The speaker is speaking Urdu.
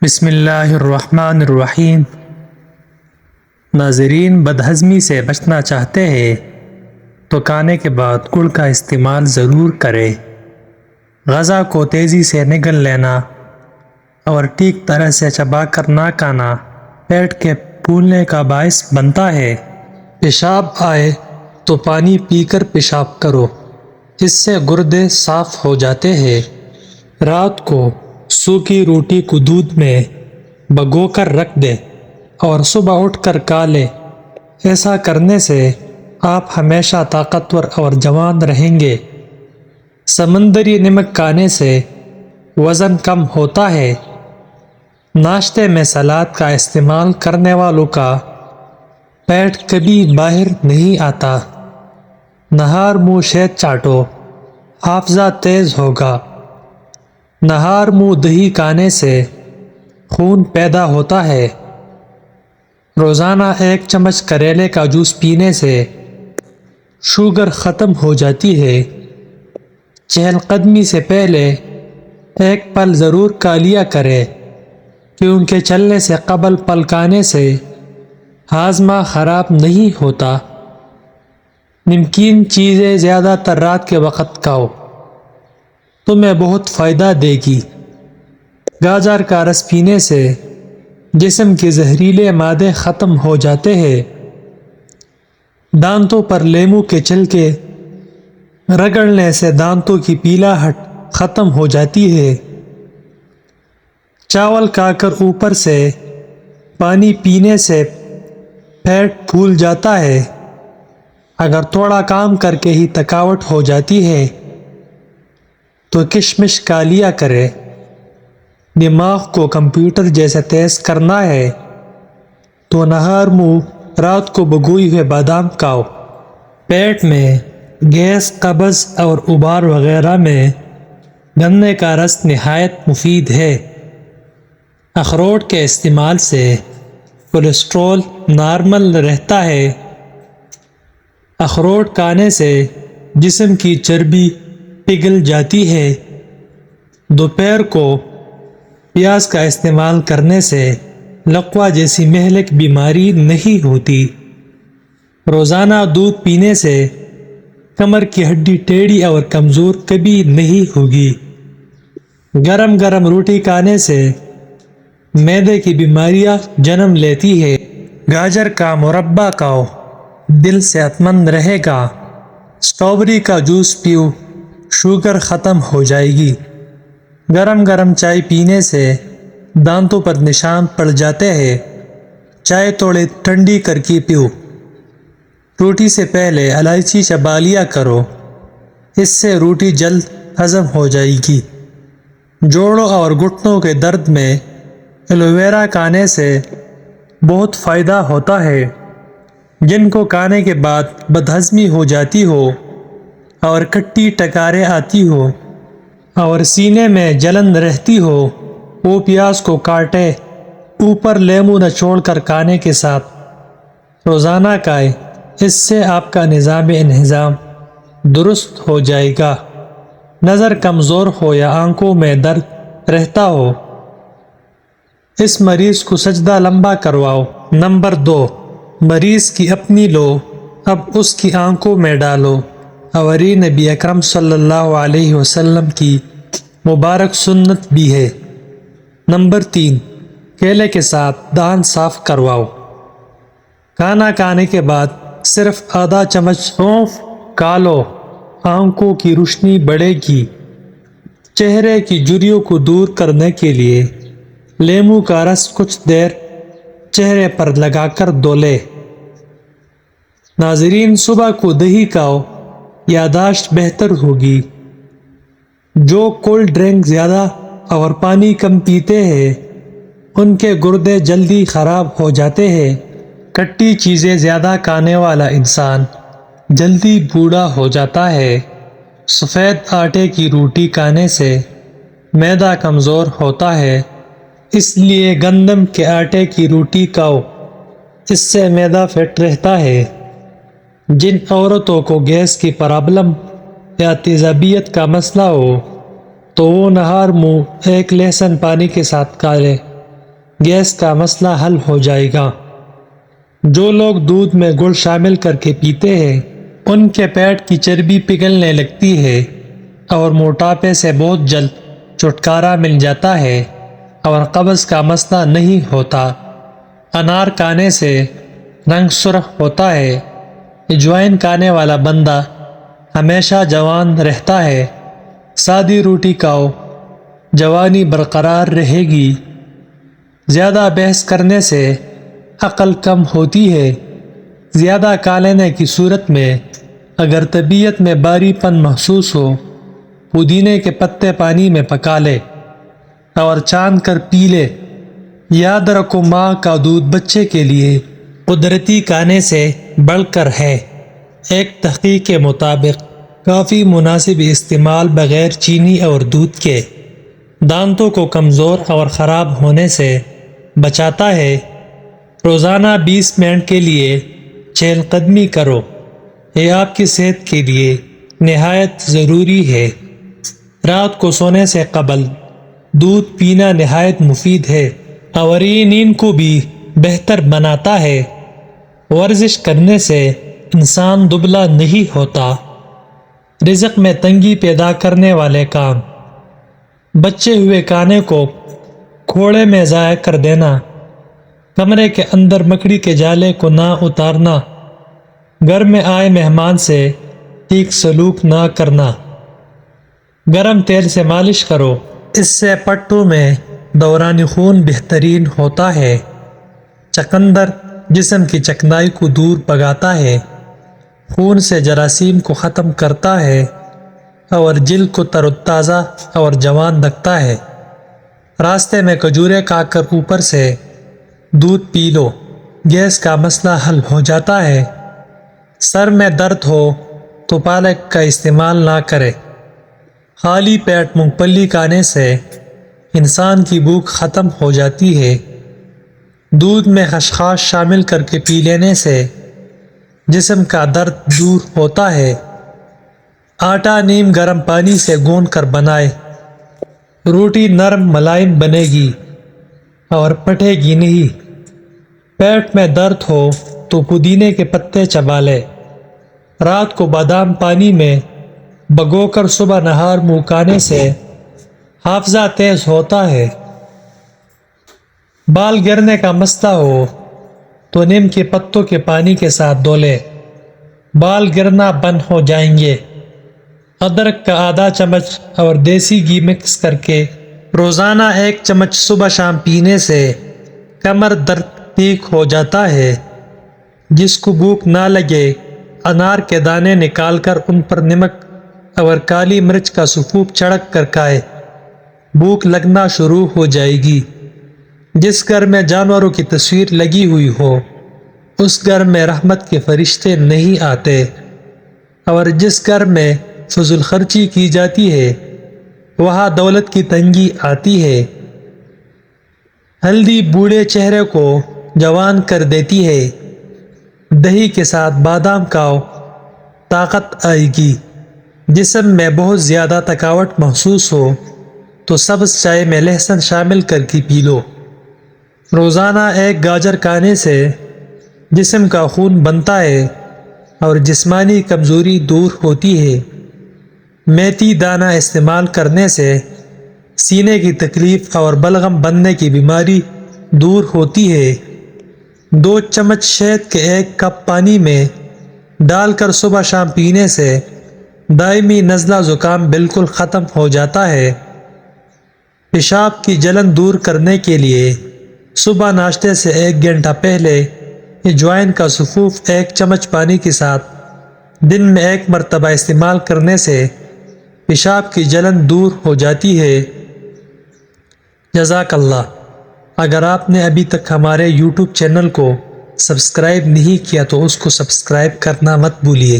بسم اللہ الرحمن الرحیم۔ ناظرین، بدہضمی سے بچنا چاہتے ہیں تو کھانے کے بعد گڑ کا استعمال ضرور کریں۔ غذا کو تیزی سے نگل لینا اور ٹھیک طرح سے چبا کر نہ کھانا پیٹ کے پھولنے کا باعث بنتا ہے۔ پیشاب آئے تو پانی پی کر پیشاب کرو، اس سے گردے صاف ہو جاتے ہیں۔ رات کو سوکھی روٹی کو دودھ میں بھگو کر رکھ دے اور صبح اٹھ کر کھا لے۔ ایسا کرنے سے آپ ہمیشہ طاقتور اور جوان رہیں گے۔ سمندری نمک کھانے سے وزن کم ہوتا ہے۔ ناشتے میں سلاد کا استعمال کرنے والوں کا پیٹ کبھی باہر نہیں آتا۔ نہار منہ شہد چاٹو، حافظہ تیز ہوگا۔ نہار منہ دہی کھانے سے خون پیدا ہوتا ہے۔ روزانہ 1 چمچ کریلے کا جوس پینے سے شوگر ختم ہو جاتی ہے۔ چہل قدمی سے پہلے 1 پھل ضرور کھا لیا کرے، کیونکہ چلنے سے قبل پھل کھانے سے ہاضمہ خراب نہیں ہوتا۔ نمکین چیزیں زیادہ تر رات کے وقت کھاؤ، تمہیں بہت فائدہ دے گی۔ گاجر کا رس پینے سے جسم کے زہریلے مادے ختم ہو جاتے ہیں۔ دانتوں پر لیموں کے چھلکے رگڑنے سے دانتوں کی پیلاہٹ ختم ہو جاتی ہے۔ چاول کھا کر اوپر سے پانی پینے سے پیٹ پھول جاتا ہے۔ اگر تھوڑا کام کر کے ہی تھکاوٹ ہو جاتی ہے تو کشمش کھا لیا کرے۔ دماغ کو کمپیوٹر جیسے تیز کرنا ہے تو نہار منہ رات کو بھگوئے ہوئے بادام کھاؤ۔ پیٹ میں گیس، قبض اور ابار وغیرہ میں گنے کا رس نہایت مفید ہے۔ اخروٹ کے استعمال سے کولیسٹرول نارمل رہتا ہے۔ اخروٹ کھانے سے جسم کی چربی پگھل جاتی ہے۔ دوپہر کو پیاز کا استعمال کرنے سے لقوہ جیسی مہلک بیماری نہیں ہوتی۔ روزانہ دودھ پینے سے کمر کی ہڈی ٹیڑھی اور کمزور کبھی نہیں ہوگی۔ گرم گرم روٹی کھانے سے معدے کی بیماریاں جنم لیتی ہے۔ گاجر کا مربع کھاؤ، دل صحت مند رہے گا۔ اسٹرابیری کا جوس پیو، شوگر ختم ہو جائے گی۔ گرم گرم چائے پینے سے دانتوں پر نشان پڑ جاتے ہیں۔ چائے تھوڑی ٹھنڈی کر کے پیو۔ روٹی سے پہلے الائچی چبا لیا کرو، اس سے روٹی جلد ہضم ہو جائے گی۔ جوڑوں اور گھٹنوں کے درد میں ایلو ویرا کھانے سے بہت فائدہ ہوتا ہے۔ جن کو کھانے کے بعد بدہضمی ہو جاتی ہو اور کھٹی ٹکاریں آتی ہو اور سینے میں جلن رہتی ہو، وہ پیاز کو کاٹے اوپر لیموں نچوڑ کر کھانے کے ساتھ روزانہ کھائے۔ اس سے آپ کا نظام انہضام درست ہو جائے گا۔ نظر کمزور ہو یا آنکھوں میں درد رہتا ہو، اس مریض کو سجدہ لمبا کرواؤ۔ نمبر 2، مریض کی اپنی لو، اب اس کی آنکھوں میں ڈالو، اور یہ نبی اکرم صلی اللہ علیہ وسلم کی مبارک سنت بھی ہے۔ نمبر 3، کیلے کے ساتھ دہن صاف کرواؤ۔ کھانا کھانے کے بعد صرف آدھا چمچ سونف کھا لو، آنکھوں کی روشنی بڑھے گی۔ چہرے کی جھریوں کو دور کرنے کے لیے لیموں کا رس کچھ دیر چہرے پر لگا کر دھو لے۔ ناظرین، صبح کو دہی کھاؤ، یادداشت بہتر ہوگی۔ جو کولڈ ڈرنک زیادہ اور پانی کم پیتے ہیں ان کے گردے جلدی خراب ہو جاتے ہیں۔ کھٹی چیزیں زیادہ کھانے والا انسان جلدی بوڑھا ہو جاتا ہے۔ سفید آٹے کی روٹی کھانے سے معدہ کمزور ہوتا ہے، اس لیے گندم کے آٹے کی روٹی کھاؤ، اس سے معدہ فٹ رہتا ہے۔ جن عورتوں کو گیس کی پرابلم یا تیزابیت کا مسئلہ ہو تو وہ نہار منہ 1 لہسن پانی کے ساتھ کھا لیں۔ گیس کا مسئلہ حل ہو جائے گا۔ جو لوگ دودھ میں گڑ شامل کر کے پیتے ہیں ان کے پیٹ کی چربی پگھلنے لگتی ہے اور موٹاپے سے بہت جلد چھٹکارا مل جاتا ہے اور قبض کا مسئلہ نہیں ہوتا۔ انار کھانے سے رنگ سرخ ہوتا ہے۔ اجوائن کھانے والا بندہ ہمیشہ جوان رہتا ہے۔ سادی روٹی کھاؤ، جوانی برقرار رہے گی۔ زیادہ بحث کرنے سے عقل کم ہوتی ہے۔ زیادہ کھا لینے کی صورت میں اگر طبیعت میں بھاری پن محسوس ہو، پودینے کے پتے پانی میں پکا لے اور چھان کر پی لے۔ یاد رکھو، ماں کا دودھ بچے کے لیے قدرتی کھانے سے بڑھ کر ہے۔ ایک تحقیق کے مطابق کافی مناسب استعمال بغیر چینی اور دودھ کے دانتوں کو کمزور اور خراب ہونے سے بچاتا ہے۔ روزانہ 20 منٹ کے لیے چہل قدمی کرو، یہ آپ کی صحت کے لیے نہایت ضروری ہے۔ رات کو سونے سے قبل دودھ پینا نہایت مفید ہے اور یہ نیند کو بھی بہتر بناتا ہے۔ ورزش کرنے سے انسان دبلا نہیں ہوتا۔ رزق میں تنگی پیدا کرنے والے کام: بچے ہوئے کھانے کو کھوڑے میں ضائع کر دینا، کمرے کے اندر مکڑی کے جالے کو نہ اتارنا، گھر میں آئے مہمان سے ٹھیک سلوک نہ کرنا۔ گرم تیل سے مالش کرو، اس سے پٹھوں میں دوران خون بہترین ہوتا ہے۔ چقندر جسم کی چکنائی کو دور بھگاتا ہے، خون سے جراثیم کو ختم کرتا ہے اور جلد کو تر و تازہ اور جوان رکھتا ہے۔ راستے میں کھجوریں کھا کر اوپر سے دودھ پی لو، گیس کا مسئلہ حل ہو جاتا ہے۔ سر میں درد ہو تو پالک کا استعمال نہ کرے۔ خالی پیٹ مونگ پھلی کھانے سے انسان کی بھوک ختم ہو جاتی ہے۔ دودھ میں خسخاس شامل کر کے پی لینے سے جسم کا درد دور ہوتا ہے۔ آٹا نیم گرم پانی سے گوندھ کر بنائے، روٹی نرم ملائم بنے گی اور پھٹے گی نہیں۔ پیٹ میں درد ہو تو پودینے کے پتے چبا لے۔ رات کو بادام پانی میں بھگو کر صبح نہار منہ کھانے سے حافظہ تیز ہوتا ہے۔ بال گرنے کا مسئلہ ہو تو نیم کے پتوں کے پانی کے ساتھ دھو لے، بال گرنا بند ہو جائیں گے۔ ادرک کا آدھا چمچ اور دیسی گھی مکس کر کے روزانہ 1 چمچ صبح شام پینے سے کمر درد ٹھیک ہو جاتا ہے۔ جس کو بھوک نہ لگے، انار کے دانے نکال کر ان پر نمک اور کالی مرچ کا سکوپ چھڑک کر کھائے، بھوک لگنا شروع ہو جائے گی۔ جس گھر میں جانوروں کی تصویر لگی ہوئی ہو اس گھر میں رحمت کے فرشتے نہیں آتے، اور جس گھر میں فضول خرچی کی جاتی ہے وہاں دولت کی تنگی آتی ہے۔ ہلدی بوڑھے چہرے کو جوان کر دیتی ہے۔ دہی کے ساتھ بادام کھاؤ، طاقت آئے گی۔ جسم میں بہت زیادہ تھکاوٹ محسوس ہو تو سبز چائے میں لہسن شامل کر کے پی لو۔ روزانہ 1 گاجر کھانے سے جسم کا خون بنتا ہے اور جسمانی کمزوری دور ہوتی ہے۔ میتھی دانہ استعمال کرنے سے سینے کی تکلیف اور بلغم بننے کی بیماری دور ہوتی ہے۔ 2 چمچ شہد کے 1 کپ پانی میں ڈال کر صبح شام پینے سے دائمی نزلہ زکام بالکل ختم ہو جاتا ہے۔ پیشاب کی جلن دور کرنے کے لیے صبح ناشتے سے 1 گھنٹہ پہلے اجوائن کا سفوف 1 چمچ پانی کے ساتھ دن میں 1 مرتبہ استعمال کرنے سے پیشاب کی جلن دور ہو جاتی ہے۔ جزاک اللہ۔ اگر آپ نے ابھی تک ہمارے YouTube چینل کو سبسکرائب نہیں کیا تو اس کو سبسکرائب کرنا مت بھولیے۔